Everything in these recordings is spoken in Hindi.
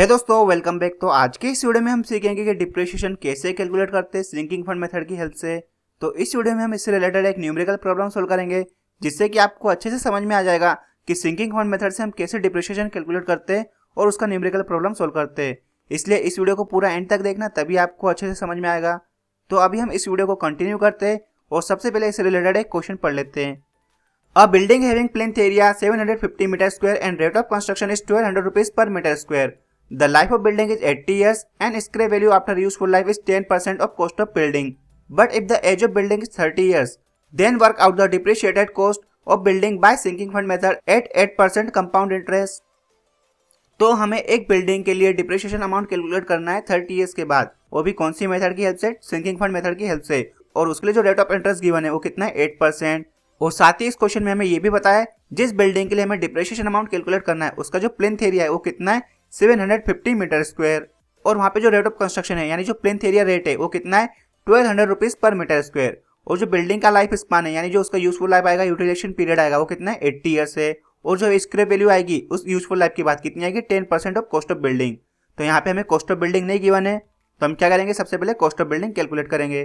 है दोस्तों, वेलकम बैक। तो आज के इस वीडियो में हम सीखेंगे कि डिप्रिसिएशन कैसे कैलकुलेट करते हैं श्रिंकिंग फंड मेथड की हेल्प से। तो इस वीडियो में हम इससे रिलेटेड एक न्यूमेरिकल प्रॉब्लम सोल्व करेंगे, जिससे कि आपको अच्छे से समझ में आ जाएगा कि श्रिंकिंग फंड मेथड से हम कैसे डिप्रिसिएशन कैलकुलेट करते हैं और उसका न्यूमेरिकल प्रॉब्लम सोल्व करते हैं। इसलिए इस वीडियो को पूरा एंड तक देखना, तभी आपको अच्छे से समझ में आएगा। तो अभी हम इस वीडियो को कंटिन्यू करते हैं और सबसे पहले इससे रिलेटेड एक क्वेश्चन पढ़ लेते हैं। A building having plinth area 750 meter square and rate of construction is 1200 rupees per meter square. The life of building is 80 years and scrap value after useful life is 10% of cost of building. But if the age of building is 30 years, then work out the depreciated cost of building by sinking fund method at 8% compound interest. तो हमें एक बिल्डिंग के लिए डिप्रिसिएशन अमाउंट कैलकुलेट करना है 30 ईयर्स के बाद, वो भी कौन सी मेथड की हेल्प से? सिंकिंग फंड मेथड की हेल्प से। और उसके लिए जो रेट ऑफ इंटरेस्ट गिवन है वो कितना है? 8%। और साथ ही इस क्वेश्चन में हमें ये भी बताया जिस बिल्डिंग के लिए हमें डिप्रिसिएशन अमाउंट कैलकुलेट करना है उसका जो प्लिंथ एरिया है वो कितना है? 750 मीटर स्क्वायर। और वहाँ पे जो रेट ऑफ कंस्ट्रक्शन है यानी जो प्लिंथ एरिया रेट है वो कितना है? 1200 रुपीज पर मीटर स्क्वायर। और जो बिल्डिंग का लाइफ स्पान है यानी जो उसका यूजफुल लाइफ आएगा, यूटिलाइजेशन पीरियड आएगा, वो कितना है? 80 ईयर्स है। और जो स्क्रैप वैल्यू आएगी उस यूजफुल लाइफ की बात कितनी आएगी? 10% ऑफ कॉस्ट ऑफ बिल्डिंग। तो यहाँ पे हमें कॉस्ट ऑफ बिल्डिंग नहीं गिवन है, तो हम क्या करेंगे? सबसे पहले कॉस्ट ऑफ बिल्डिंग कैलकुलेट करेंगे।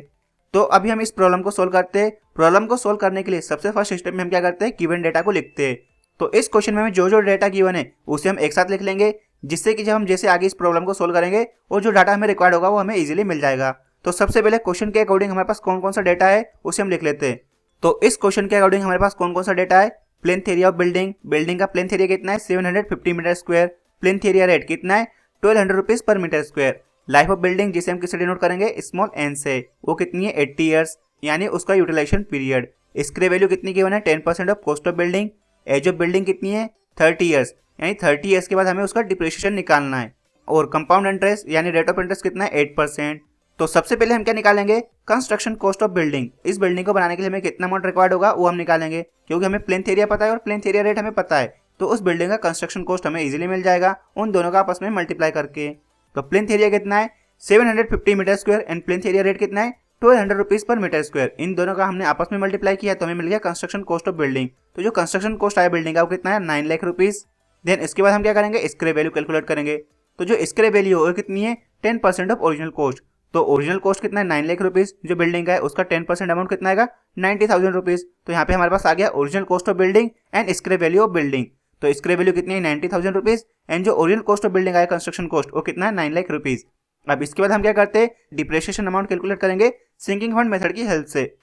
तो अभी हम इस प्रॉब्लम को सोल्व करते हैं। प्रॉब्लम को सोल्व करने के लिए सबसे फर्स्ट स्टेप में हम क्या करते हैं? गिवन डेटा को लिखते हैं। तो इस क्वेश्चन में हमें जो जो डेटा गिवन है उसे हम एक साथ लिख लेंगे, जिससे कि जब हम जैसे आगे इस प्रॉब्लम को सोल्व करेंगे और जो डाटा हमें रिक्वायर्ड होगा वो हमें इजीली मिल जाएगा। तो सबसे पहले क्वेश्चन के अकॉर्डिंग हमारे पास कौन कौन सा डेटा है उसे हम लिख लेते हैं। तो इस क्वेश्चन के अकॉर्डिंग हमारे पास कौन कौन सा डेटा है? Plinth area of building, building का प्लिंथ एरिया कितना है? 750 metre square. Plinth area rate कितना है? 1200 rupees per metre square. Life of building जिसे हम किससे डिनोट करेंगे? स्मॉल एन से, वो कितनी है? 80 ईयर्स यानी उसका यूटिलाइजेशन पीरियड। स्क्रैप वैल्यू कितनी गिवन है? 10% of cost of building. Age of building कितनी है? 30 ईयर्स यानी 30 ईयर्स के बाद हमें उसका डिप्रिसिएशन निकालना है। और कंपाउंड इंटरेस्ट यानी रेट ऑफ इंटरेस्ट कितना है? 8%। तो सबसे पहले हम क्या निकालेंगे? Construction cost of building. इस बिल्डिंग को बनाने के लिए हमें कितना अमाउंट रिक्वायर्ड होगा वो हम निकालेंगे, क्योंकि हमें प्लिंथ एरिया पता है और प्लिंथ एरिया रेट हमें पता है। तो उस बिल्डिंग का कंस्ट्रक्शन कॉस्ट हमें इजीली मिल जाएगा उन दोनों का आपस में मल्टीप्लाई करके। तो प्लिंथ एरिया कितना है? 750 metre square and plinth area rate कितना है? 1200 रुपीज पर मीटर स्क्वायर। इन दोनों का हमने आपस में मल्टीप्लाई किया तो हमें मिल गया कंस्ट्रक्शन कॉस्ट ऑफ बिल्डिंग। तो जो कंस्ट्रक्शन कॉस्ट आया बिल्डिंग का वो कितना है? 9 लाख रुपीज। देन इसके बाद हम क्या करेंगे? स्क्रैप वैल्यू कैलकुलेट करेंगे। तो जो स्क्रैप वैल्यू है कितनी है? 10% ऑफ ओरिजिनल कॉस्ट। तो ओरिजिनल कॉस्ट कितना है? 9 लाख रुपीज। जो बिल्डिंग का है उसका 10% अमाउंट कितना आएगा? 90,000 रुपीज। तो यहाँ पे हमारे पास आ गया original cost of building and scrap value of building. तो स्क्रैप वैल्यू कितनी है? 90,000 रुपीज। एंड जो ओरिजिनल कॉस्ट ऑफ बिल्डिंग आया कंस्ट्रक्शन कॉस्ट वो कितना है? 9 लाख रुपीज। अब इसके बाद हम क्या करते हैं? डिप्रिसिएशन अमाउंट कैलकुलेट करेंगे सिंकिंग फंड मेथड की हेल्प से।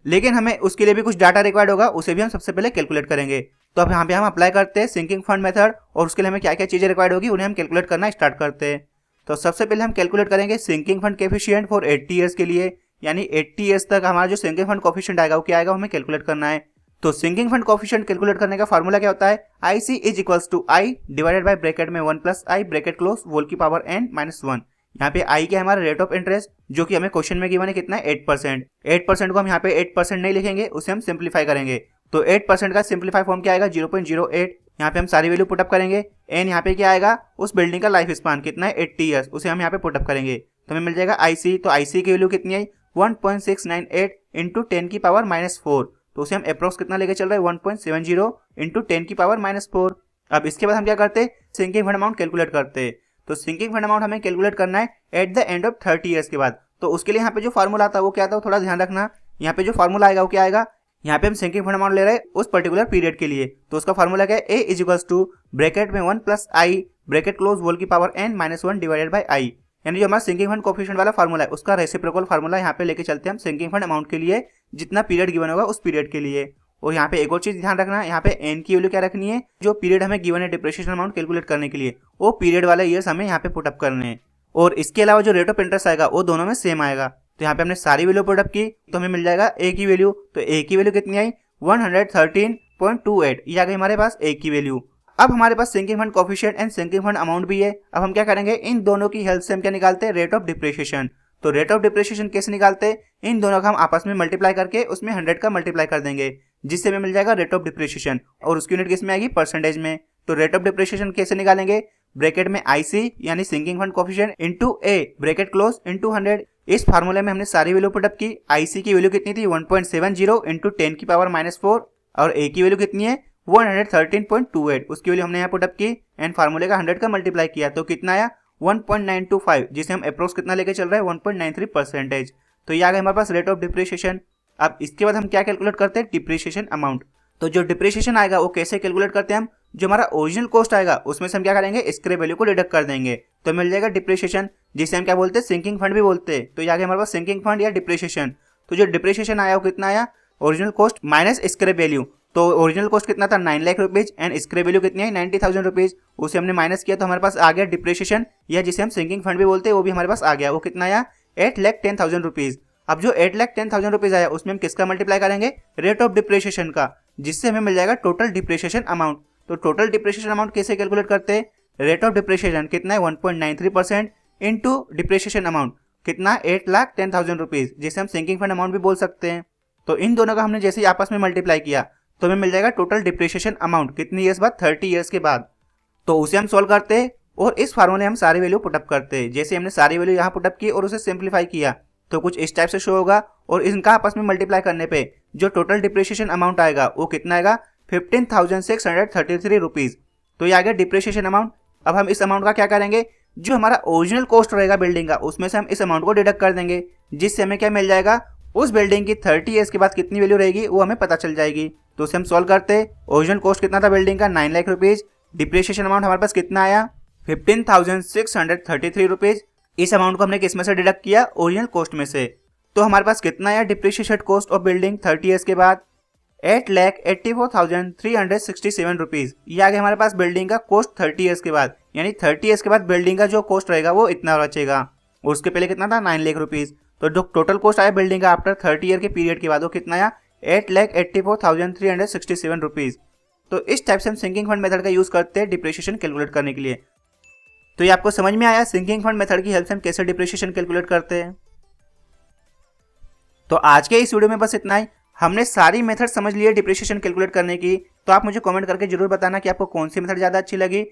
लेकिन हमें उसके लिए भी कुछ डाटा रिक्वायर्ड होगा, उसे भी हम सबसे पहले कैलकुलेट करेंगे। तो अब यहाँ पे हम अप्लाई करते हैं सिंकिंग फंड मेथड और उसके लिए हमें क्या क्या चीजें रिक्वायर्ड होगी उन्हें हम कैलकुलेट करना स्टार्ट करते हैं। तो सबसे पहले हम कैलकुलेट करेंगे sinking fund coefficient for 80 years के लिए, यानी 80 ईयर्स तक हमारा जो सिंकिंग फंड कोएफिशिएंट आएगा वो क्या आएगा हमें कैलकुलेट करना है। तो सिंकिंग फंड कोएफिशिएंट कैलकुलेट करने का फार्मूला क्या होता है? IC is equals to I divided by bracket में 1 plus I bracket close whole की पावर n माइनस 1। यहाँ पे आई क्या है? हमारा रेट ऑफ इंटरेस्ट, जो कि हमें क्वेश्चन में गिवन है कितना है? 8%। 8% को हम यहाँ पे 8% नहीं लिखेंगे, उसे हम सिंप्लीफाई करेंगे। तो 8% का सिंप्लीफाई फॉर्म क्या आएगा? 0.08। यहाँ पे हम सारी वैल्यू पुटअप करेंगे। एन यहाँ पे क्या आएगा? उस बिल्डिंग का लाइफ स्पान कितना है? 80 ईयर्स, उसे हम यहाँ पे पुटअप करेंगे तो हमें मिल जाएगा IC। तो IC की वैल्यू कितनी आई? 1.698 इंटू 10 की पावर -4। तो उसे हम अप्रोक्स कितना लेके चल रहे हैं? 1.70 इंटू 10 की पावर -4। अब इसके बाद हम क्या करते हैं? सिंकिंग फंड अमाउंट कैलकुलेट करते हैं। तो सिंकिंग फंड अमाउंट हमें कैलकुलेट करना है at the end of 30 years के बाद। तो उसके लिए यहाँ पे जो फार्मूला आता है वो क्या था? थोड़ा ध्यान रखना। यहाँ पे जो फार्मूला आएगा वो क्या आएगा? यहाँ पे हम सिंकिंग फंड अमाउंट ले रहे हैं उस पर्टिकुलर पीरियड के लिए, तो उसका फार्मूला क्या है? A is equals to bracket में 1 plus I bracket close whole की power n minus 1 divided by I. यानी जो हमारा सिंकिंग फंड कोएफिशिएंट वाला फार्मूला है उसका रेसिप्रोकल फार्मूला यहाँ पे लेके चलते हैं हम सिंकिंग फंड अमाउंट के लिए, जितना पीरियड गिवन होगा उस पीरियड के लिए। और यहाँ पे एक और चीज ध्यान रखना, यहाँ पे n की वैल्यू क्या रखनी है? जो पीरियड हमें गिवन है डिप्रिसिएशन अमाउंट कैलकुलेट करने के लिए, वो पीरियड वाले ईयर्स हमें यहाँ पे पुटअप करने हैं। और इसके अलावा जो रेट ऑफ इंटरेस्ट आएगा वो दोनों में सेम आएगा। तो यहाँ पे हमने सारी वैल्यू पुटअप की तो हमें मिल जाएगा A की वैल्यू। तो A की वैल्यू कितनी आई? 113.28। ये आ गई हमारे पास A की वैल्यू। अब हमारे पास sinking fund coefficient and sinking fund amount भी है। अब हम क्या करेंगे? इन दोनों की हेल्प से हम क्या निकालते हैं? Rate of depreciation. तो रेट ऑफ डिप्रिसिएशन कैसे निकालते हैं? इन दोनों का हम आपस में मल्टीप्लाई करके उसमें 100 का मल्टीप्लाई कर देंगे, जिससे हमें मिल जाएगा रेट ऑफ डिप्रिसिएशन। और उसकी यूनिट किस में आएगी? परसेंटेज में। तो रेट ऑफ डिप्रिसिएशन कैसे निकालेंगे? ब्रैकेट में IC यानी sinking fund coefficient into A bracket close into 100। इस फार्मूले में हमने सारी वैल्यू पुटअप की। IC की वैल्यू कितनी थी? 1.70 इंटू 10 की पावर -4 और A की वैल्यू कितनी है? 113.28, उसकी वैल्यू हमने यहाँ पुटअप की एंड फार्मूले का 100 का मल्टीप्लाई किया तो कितना आया 1.925, जिसे हम अप्रोक्स कितना लेके चल रहे हैं 1.93%। तो ये आ गया हमारे पास रेट ऑफ डिप्रिसिएशन। अब इसके बाद हम क्या कैलकुलेट करते हैं, डिप्रिसिएशन अमाउंट। तो जो डिप्रिसिएशन आएगा वो कैसे कैलकुलेट करते हैं हम, जो हमारा ओरिजिनल कॉस्ट आएगा उसमें से हम क्या करेंगे, स्क्रैप वैल्यू को डिडक्ट कर देंगे तो मिल जाएगा डिप्रिसिएशन, जिसे हम क्या बोलते हैं, सिंकिंग फंड भी बोलते हैं। तो ये आ गया हमारे पास सिंकिंग फंड या डिप्रिसिएशन। तो जो डिप्रिसिएशन आया वो कितना आया, original cost minus scrap value. तो ओरिजिनल कॉस्ट कितना था 9 lakh rupees and scrap value कितनी है 90,000 रुपीज, उसे हमने माइनस किया तो हमारे पास आ गया डिप्रिसिएशन या जिसे हम सिंकिंग फंड भी बोलते हैं, वो भी हमारे पास आ गया। वो कितना आया 8,10,000 रुपीज। अब जो 8,10,000 रुपीज आया उसमें हम किसका मल्टीप्लाई करेंगे, रेट ऑफ डिप्रिसिएशन का, जिससे हमें मिल जाएगा टोटल डिप्रिसिएशन अमाउंट। तो टोटल डिप्रिसिएशन अमाउंट कैसे कैलकुलेट करते हैं, रेट ऑफ डिप्रिसिएशन कितना है 1.93% इंटू डिप्रिसिएशन अमाउंट कितना 8,10,000 रुपीज, जिसे हम सिंकिंग फंड अमाउंट भी बोल सकते हैं। तो इन दोनों का हमने जैसे ही आपस में मल्टीप्लाई किया तो हमें मिल जाएगा टोटल डिप्रिसिएशन अमाउंट कितनी ईयर्स बाद, 30 ईयर्स के बाद। तो उसे हम सॉल्व करते हैं और इस फार्मूले हम सारी वैल्यू पुटअप करते हैं। जैसे हमने सारी वैल्यू यहाँ पुटअप की और उसे सिंप्लीफाई किया तो कुछ इस टाइप से शो होगा, और इनका आपस में मल्टीप्लाई करने पे जो टोटल डिप्रिसिएशन अमाउंट आएगा वो कितना आएगा 15,633 रुपीज। तो ये आ गया डिप्रिसिएशन अमाउंट। अब हम इस अमाउंट का क्या करेंगे, जो हमारा ओरिजिनल कॉस्ट रहेगा बिल्डिंग का उसमें से हम इस अमाउंट को डिडक्ट कर देंगे, जिससे हमें क्या मिल जाएगा, उस बिल्डिंग की 30 ईयर्स के बाद कितनी वैल्यू रहेगी वो हमें पता चल जाएगी। तो उसे हम सॉल्व करते हैं। ओरिजिनल कॉस्ट कितना था बिल्डिंग का 9 लाख रुपीज, डिप्रिसिएशन अमाउंट हमारे पास कितना आया 15,633 रुपीज। इस अमाउंट को हमने किस में से डिडक्ट किया, ओरिजिनल कॉस्ट में से। तो हमारे पास कितना आया depreciation cost of building 30 years के बाद 8,84,367 रुपीज। ये आ गया हमारे पास बिल्डिंग का कॉस्ट 30 ईयर्स के बाद, यानी 30 ईयर्स के बाद बिल्डिंग का जो कॉस्ट रहेगा वो इतना बचेगा। उसके पहले कितना था 9 लाख रुपीज। तो जो टोटल कॉस्ट आया बिल्डिंग का आफ्टर 30 ईयर के पीरियड के बाद वो कितना आया 8,84,367 रुपीज। तो इस टाइप से हम सिंकिंग फंड मेथड का यूज करते हैं डिप्रिसिएशन कैलकुलेट करने के लिए। तो ये आपको समझ में आया सिंकिंग फंड मेथड की हेल्प से हम कैसे डिप्रिसिएशन कैलकुलेट करते हैं। तो आज के इस वीडियो में बस इतना ही। हमने सारी मेथड समझ ली है डिप्रिसिएशन कैलकुलेट करने की। तो आप मुझे कमेंट करके जरूर बताना कि आपको कौन सी मेथड ज़्यादा अच्छी लगी।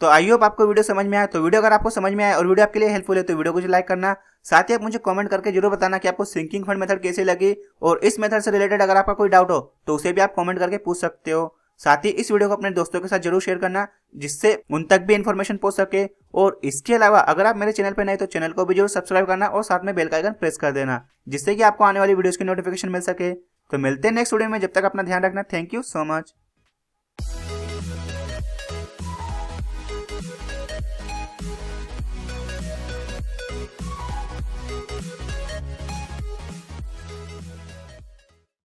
तो आई होप आपको वीडियो समझ में आया। तो वीडियो अगर आपको समझ में आया और वीडियो आपके लिए हेल्पफुल है तो वीडियो को लाइक करना। साथ ही आप मुझे कमेंट करके जरूर बताना कि आपको सिंकिंग फंड मेथड कैसे लगी, और इस मेथड से रिलेटेड अगर आपका कोई डाउट हो तो उसे भी आप कमेंट करके पूछ सकते हो। साथ ही इस वीडियो को अपने दोस्तों के साथ जरूर शेयर करना, जिससे उन तक भी इन्फॉर्मेशन पहुंच सके। और इसके अलावा अगर आप मेरे चैनल पर नए तो चैनल को भी जरूर सब्सक्राइब करना और साथ में बेल का आइकन प्रेस कर देना, जिससे कि आपको आने वाली वीडियोस की नोटिफिकेशन मिल सके। तो मिलते हैं नेक्स्ट वीडियो में, जब तक अपना ध्यान रखना। Thank you so much.